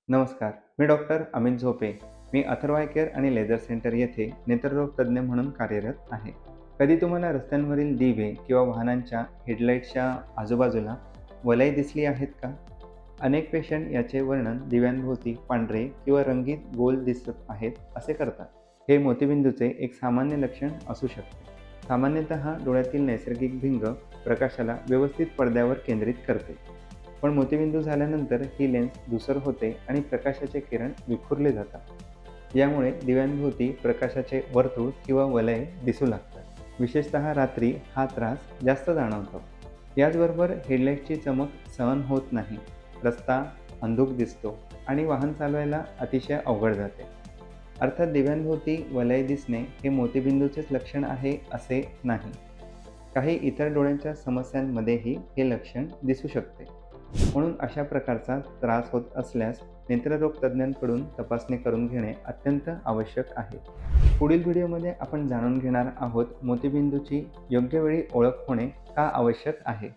नमस्कार, मी doctor Amit Zope. Me Atharva I care आणि laser centre येथे नेत्ररोग तज्ज्ञ म्हणून कार्यरत आहे. कधी तुम्हाला रस्त्यांवरील दिवे किंवा वाहनांच्या हेडलाईट्सच्या आजूबाजूला वलय दिसली आहेत का? अनेक पेशंट याचे वर्णन दिव्यांभोवती पांढरे किंवा रंगीत गोल दिसत आहेत असे करतात. हे मोतीबिंदूचे एक सामान्य लक्षण असू शकते. सामान्यतः डोळ्यातील नैसर्गिक भिंग प्रकाशाला व्यवस्थित पडद्यावर केंद्रित करते. पण मोतीबिंदू झाल्यानंतर ही लेन्स धूसर होते आणि प्रकाशाचे किरण विखुरले जातात. यामुळे दिव्यांभोवती प्रकाशाचे वर्तुळ किंवा वलय दिसू लागतात. विशेषतः रात्री हा त्रास जास्त जाणवतो. याचबरोबर हेडलाईटची चमक सहन होत नाही, रस्ता अंधुक दिसतो आणि वाहन चालवायला अतिशय अवघड जाते. अर्थात दिव्यांभोवती वलय दिसणे हे मोतीबिंदूचेच लक्षण आहे असे नाही. काही इतर डोळ्यांच्या समस्यांमध्येही हे लक्षण दिसू शकते. म्हणून अशा प्रकारचा त्रास होत असल्यास नेत्ररोग तज्ज्ञांकडून तपासणी करून घेणे अत्यंत आवश्यक आहे. पुढील व्हिडिओमध्ये आपण जाणून घेणार आहोत मोतीबिंदूची योग्य वेळी ओळख होणे का आवश्यक आहे.